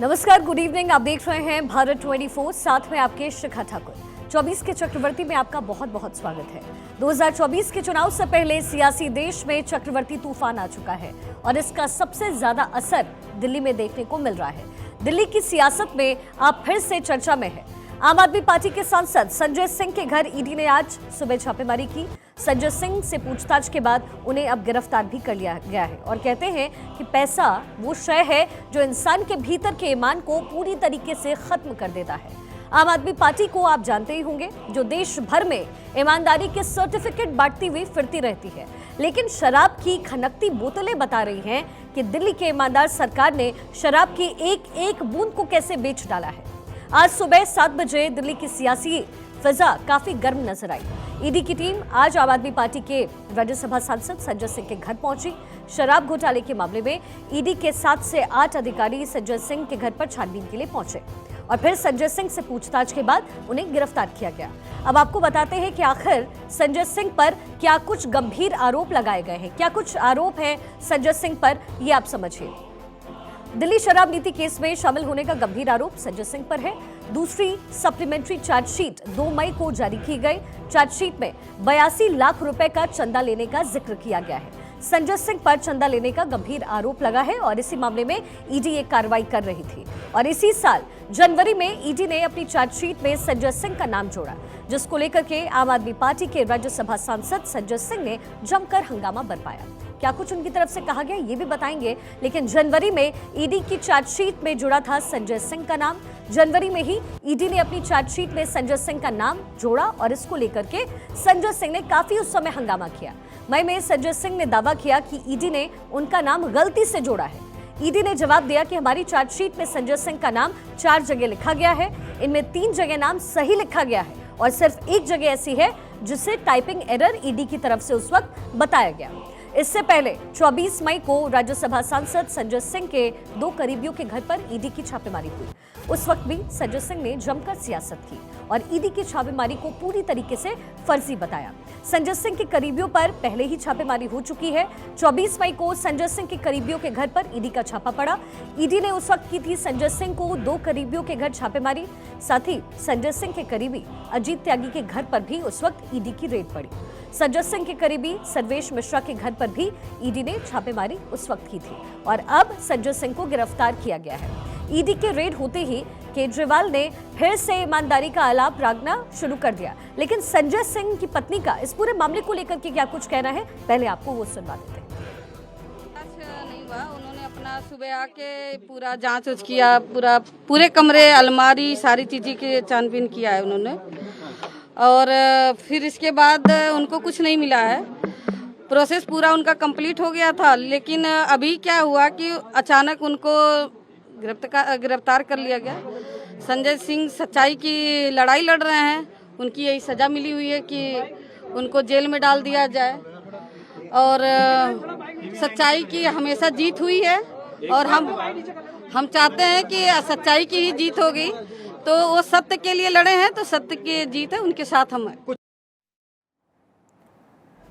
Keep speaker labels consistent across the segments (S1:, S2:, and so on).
S1: नमस्कार, good evening. आप देख रहे हैं भारत 24, साथ में आपके शिखा ठाकुर। 24 के चक्रवर्ती में आपका बहुत बहुत स्वागत है। 2024 के चुनाव से पहले सियासी देश में चक्रवर्ती तूफान आ चुका है और इसका सबसे ज्यादा असर दिल्ली में देखने को मिल रहा है। दिल्ली की सियासत में आप फिर से चर्चा में है। आम आदमी पार्टी के सांसद संजय सिंह के घर ईडी ने आज सुबह छापेमारी की। संजय सिंह से पूछताछ के बाद उन्हें अब गिरफ्तार भी कर लिया गया है और कहते हैं कि पैसा वो शय है जो इंसान के भीतर के ईमान को पूरी तरीके से खत्म कर देता है। आम आदमी पार्टी को आप जानते ही होंगे, जो देश भर में ईमानदारी के सर्टिफिकेट बांटती हुई फिरती रहती है, लेकिन शराब की खनकती बोतलें बता रही हैं कि दिल्ली के ईमानदार सरकार ने शराब की एक एक बूंद को कैसे बेच डाला है। आज सुबह 7 बजे दिल्ली की सियासी फिजा काफी गर्म नजर आई। ईडी की टीम आज आम आदमी पार्टी के राज्यसभा सांसद संजय सिंह के घर पहुंची। शराब घोटाले के मामले में ईडी के 7 से 8 अधिकारी संजय सिंह के घर पर छानबीन के लिए पहुंचे और फिर संजय सिंह से पूछताछ के बाद उन्हें गिरफ्तार किया गया। अब आपको बताते हैं कि आखिर संजय सिंह पर क्या कुछ गंभीर आरोप लगाए गए हैं, क्या कुछ आरोप हैं संजय सिंह पर, ये आप समझिए। दिल्ली शराब नीति केस में शामिल होने का गंभीर आरोप संजय सिंह पर है। दूसरी सप्लीमेंट्री चार्जशीट 2 मई को जारी की गई। चार्जशीट में 82 लाख रुपए का चंदा लेने का जिक्र किया गया है। संजय सिंह पर चंदा लेने का गंभीर आरोप लगा है और इसी मामले में ईडी एक कार्रवाई कर रही थी और इसी साल जनवरी में ईडी ने अपनी चार्जशीट में संजय सिंह का नाम जोड़ा, जिसको लेकर के आम आदमी पार्टी के राज्यसभा सांसद संजय सिंह ने जमकर हंगामा बरपाया। क्या कुछ उनकी तरफ से कहा गया ये भी बताएंगे, लेकिन जनवरी में ईडी की चार्जशीट में जुड़ा था संजय सिंह का नाम। जनवरी में ही ईडी ने अपनी चार्जशीट में संजय सिंह का नाम जोड़ा और इसको लेकर के संजय सिंह ने काफी उस समय हंगामा किया। मई में संजय सिंह ने दावा किया कि ईडी ने उनका नाम गलती से जोड़ा है। ईडी ने जवाब दिया कि हमारी चार्जशीट में संजय सिंह का नाम 4 जगह लिखा गया है, इनमें 3 जगह नाम सही लिखा गया है और सिर्फ एक जगह ऐसी है जिसे टाइपिंग एरर ईडी की तरफ से उस वक्त बताया गया। इससे पहले 24 मई को राज्यसभा सांसद संजय सिंह के 2 करीबियों के घर पर ईडी की छापेमारी हुई। उस वक्त भी संजय सिंह ने जमकर सियासत की और ईडी की छापेमारी को पूरी तरीके से फर्जी बताया। संजय सिंह के करीबियों पर पहले ही छापेमारी हो चुकी है। 24 मई को संजय सिंह के करीबियों के घर पर ईडी का छापा पड़ा। ईडी ने उस वक्त की थी संजय सिंह को 2 करीबियों के घर छापेमारी। साथ ही संजय सिंह के करीबी अजीत त्यागी के घर पर भी उस वक्त ईडी की रेड पड़ी। संजय सिंह के करीबी सर्वेश मिश्रा के घर पर भी ईडी ने छापेमारी उस वक्त की थी और अब संजय सिंह को गिरफ्तार किया गया है। ईडी के रेड होते ही केजरीवाल ने फिर से ईमानदारी का आलाप रागना शुरू कर दिया, लेकिन संजय सिंह की पत्नी का इस पूरे मामले को लेकर के क्या कुछ कहना है, पहले आपको वो सुनवा देते हैं।
S2: नहीं हुआ, उन्होंने अपना सुबह आके पूरा जांच किया, पूरे कमरे, अलमारी, सारी चीज़ें की छानबीन किया है उन्होंने और फिर इसके बाद उनको कुछ नहीं मिला है। प्रोसेस पूरा उनका कंप्लीट हो गया था, लेकिन अभी क्या हुआ कि अचानक उनको गिरफ्तार कर लिया गया। संजय सिंह सच्चाई की लड़ाई लड़ रहे हैं, उनकी यही सज़ा मिली हुई है कि उनको जेल में डाल दिया जाए और सच्चाई की हमेशा जीत हुई है और हम चाहते हैं कि सच्चाई की ही जीत होगी। तो वो सत्य के लिए लड़े हैं तो सत्य की जीत है, उनके साथ हम हैं।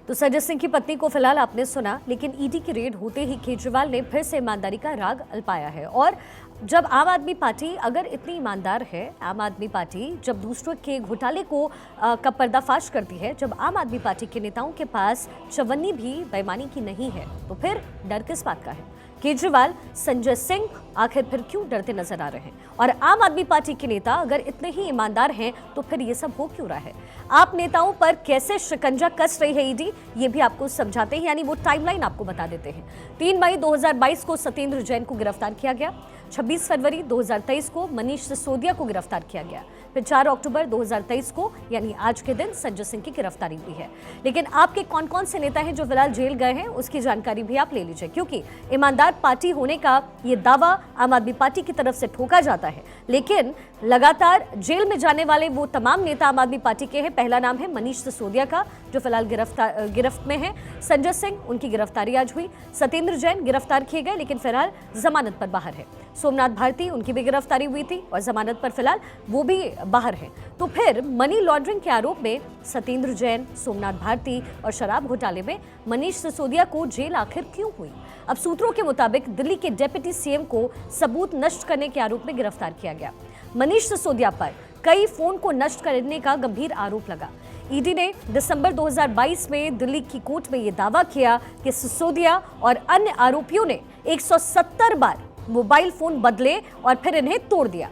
S1: तो संजय सिंह की पत्नी को फिलहाल आपने सुना, लेकिन ईडी की रेड होते ही केजरीवाल ने फिर से ईमानदारी का राग अल्पाया है। और जब आम आदमी पार्टी अगर इतनी ईमानदार है, आम आदमी पार्टी जब दूसरों के घोटाले को का पर्दाफाश करती है, जब आम आदमी पार्टी के नेताओं के पास चवन्नी भी बेईमानी की नहीं है, तो फिर डर किस बात का है? केजरीवाल, संजय सिंह आखिर फिर क्यों डरते नजर आ रहे हैं? और आम आदमी पार्टी के नेता अगर इतने ही ईमानदार हैं तो फिर ये सब हो क्यों रहा है? आप नेताओं पर कैसे शिकंजा कस रही है ईडी, ये भी आपको समझाते हैं, यानी वो टाइमलाइन आपको बता देते हैं। 3 मई 2022 को सत्येंद्र जैन को गिरफ्तार किया गया। 26 फरवरी 2023 को मनीष सिसोदिया को गिरफ्तार किया गया। फिर 4 अक्टूबर 2023 को यानी आज के दिन संजय सिंह की गिरफ्तारी हुई है। लेकिन आपके कौन कौन से नेता हैं जो फिलहाल जेल गए हैं, उसकी जानकारी भी आप ले लीजिए, क्योंकि ईमानदार पार्टी होने का ये दावा आम आदमी पार्टी की तरफ से ठोका जाता है, लेकिन लगातार जेल में जाने वाले वो तमाम नेता आम आदमी पार्टी के हैं। पहला नाम है मनीष सिसोदिया का, जो फिलहाल गिरफ्त में है। संजय सिंह, उनकी गिरफ्तारी आज हुई। सत्येंद्र जैन गिरफ्तार किए गए लेकिन फिलहाल जमानत पर बाहर है। सोमनाथ भारती, उनकी भी गिरफ्तारी हुई थी और जमानत पर फिलहाल वो भी बाहर हैं। तो फिर मनी लॉन्ड्रिंग के आरोप में सत्येंद्र जैन, सोमनाथ भारती और शराब घोटाले में मनीष सिसोदिया को जेल आखिर क्यों हुई? अब सूत्रों के मुताबिक दिल्ली के डिप्टी सीएम को सबूत नष्ट करने के आरोप में गिरफ्तार किया गया। मनीष सिसोदिया पर कई फोन को नष्ट करने का गंभीर आरोप लगा। ईडी ने दिसंबर 2022 में दिल्ली की कोर्ट में यह दावा किया कि सिसोदिया और अन्य आरोपियों ने 170 बार मोबाइल फोन बदले और फिर इन्हें तोड़ दिया।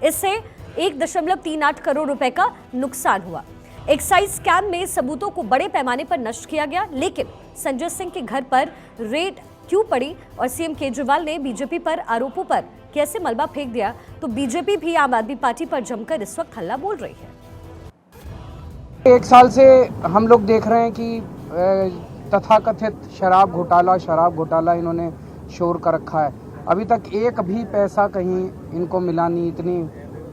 S1: इससे 1.38 करोड़ रुपए का नुकसान हुआ। एक्साइज स्कैम में सबूतों को बड़े पैमाने पर नष्ट किया गया, लेकिन संजय सिंह के घर पर रेड क्यों पड़ी और सीएम केजरीवाल ने बीजेपी पर आरोपों पर कैसे मलबा फेंक दिया, तो बीजेपी भी आम आदमी पार्टी पर जमकर इस वक्त हल्ला बोल रही है।
S3: एक साल से हम लोग देख रहे हैं कि तथाकथित शराब घोटाला इन्होंने शोर कर रखा है। अभी तक एक भी पैसा कहीं इनको मिला नहीं। इतनी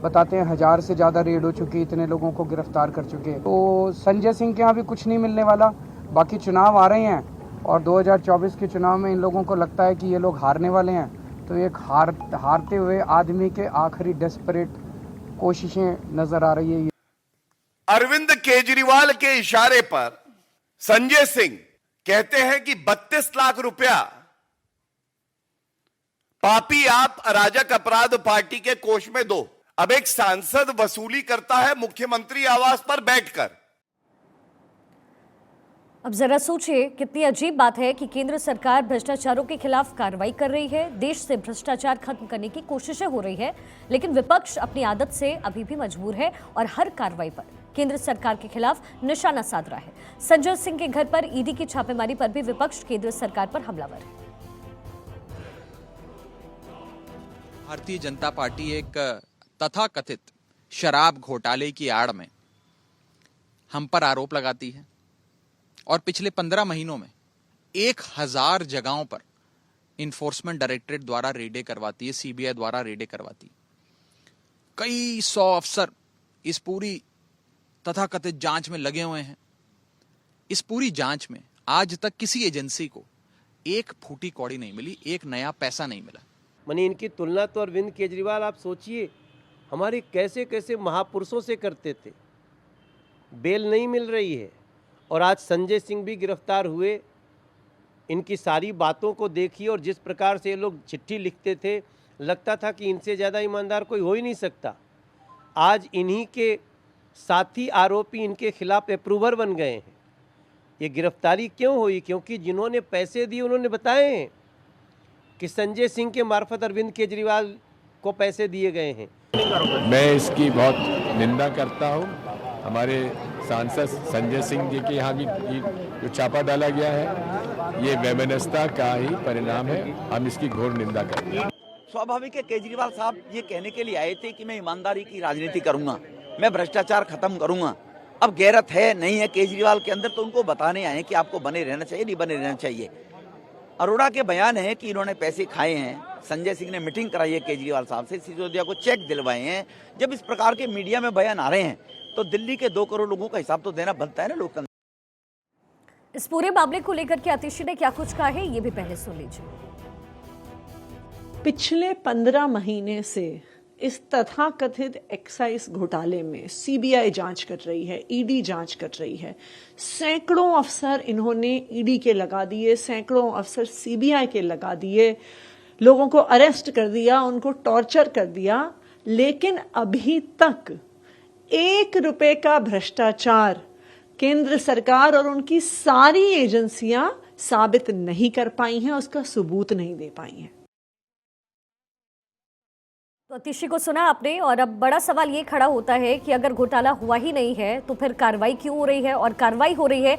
S3: बताते हैं 1000 से ज़्यादा रेड हो चुकी, इतने लोगों को गिरफ्तार कर चुके। तो संजय सिंह के यहाँ भी कुछ नहीं मिलने वाला। बाकी चुनाव आ रहे हैं और 2024 के चुनाव में इन लोगों को लगता है कि ये लोग हारने वाले हैं। तो एक हारते हुए आदमी के आखिरी डेस्परेट कोशिशें नजर आ रही है।
S4: अरविंद केजरीवाल के इशारे पर संजय सिंह कहते हैं कि 32 लाख रुपया पापी आप अराजक अपराध पार्टी के कोष में दो। अब एक सांसद वसूली करता है मुख्यमंत्री आवास पर बैठकर।
S1: अब जरा सोचिए, कितनी अजीब बात है कि केंद्र सरकार भ्रष्टाचारों के खिलाफ कार्रवाई कर रही है, देश से भ्रष्टाचार खत्म करने की कोशिशें हो रही है, लेकिन विपक्ष अपनी आदत से अभी भी मजबूर है और हर कार्रवाई पर केंद्र सरकार के खिलाफ निशाना साध रहा है। संजय सिंह के घर पर ईडी की छापेमारी पर भी विपक्ष केंद्र सरकार पर हमलावर है।
S5: भारतीय जनता पार्टी एक तथाकथित शराब घोटाले की आड़ में हम पर आरोप लगाती है और पिछले 15 महीनों में 1000 जगहों पर इन्फोर्समेंट डायरेक्टरेट द्वारा रेडें करवाती है, सीबीआई द्वारा रेडें करवाती है। कई 100 अफसर इस पूरी तथाकथित जांच में लगे हुए हैं। इस पूरी जांच में आज तक किसी एजेंसी को एक फूटी कौड़ी नहीं मिली, एक नया पैसा नहीं मिला।
S6: मनी इनकी तुलना तो अरविंद केजरीवाल आप सोचिए हमारे कैसे कैसे महापुरुषों से करते थे। बेल नहीं मिल रही है और आज संजय सिंह भी गिरफ्तार हुए। इनकी सारी बातों को देखिए और जिस प्रकार से ये लोग चिट्ठी लिखते थे, लगता था कि इनसे ज़्यादा ईमानदार कोई हो ही नहीं सकता। आज इन्हीं के साथी आरोपी इनके खिलाफ अप्रूवर बन गए हैं। ये गिरफ्तारी क्यों हुई? क्योंकि जिन्होंने पैसे दिए उन्होंने बताए हैं कि संजय सिंह के मार्फत अरविंद केजरीवाल को पैसे दिए गए हैं।
S7: मैं इसकी बहुत निंदा करता हूं। हमारे सांसद संजय सिंह जी के यहाँ भी जो छापा डाला गया है, ये वैमनस्यता का ही परिणाम है। हम इसकी घोर निंदा करते हैं।
S8: स्वाभाविक है, केजरीवाल साहब ये कहने के लिए आए थे कि मैं ईमानदारी की राजनीति करूंगा, मैं भ्रष्टाचार खत्म करूंगा। अब गैरत है नहीं है केजरीवाल के अंदर, तो उनको बताने आए कि आपको बने रहना चाहिए, नहीं बने रहना चाहिए। अरोड़ा के बयान है कि इन्होंने पैसे खाए हैं। संजय सिंह ने मीटिंग कराई है केजरीवाल साहब से, सिसोदिया को चेक दिलवाए हैं। जब इस प्रकार के मीडिया में बयान आ रहे हैं तो दिल्ली के 2 करोड़ लोगों का हिसाब तो देना बनता है ना लोकतंत्र।
S1: इस पूरे मामले को लेकर के आतिशी ने क्या कुछ कहा है, ये भी पहले सुन लीजिए।
S9: पिछले 15 महीने से इस तथाकथित एक्साइज घोटाले में सीबीआई जांच कर रही है, ईडी जांच कर रही है। सैकड़ों अफसर इन्होंने ईडी के लगा दिए, सैकड़ों अफसर सीबीआई के लगा दिए, लोगों को अरेस्ट कर दिया, उनको टॉर्चर कर दिया, लेकिन अभी तक 1 रुपए का भ्रष्टाचार केंद्र सरकार और उनकी सारी एजेंसियां साबित नहीं कर पाई हैं, उसका सबूत नहीं दे पाई हैं।
S1: तो आतिशी को सुना आपने, और अब बड़ा सवाल ये खड़ा होता है कि अगर घोटाला हुआ ही नहीं है तो फिर कार्रवाई क्यों हो रही है, और कार्रवाई हो रही है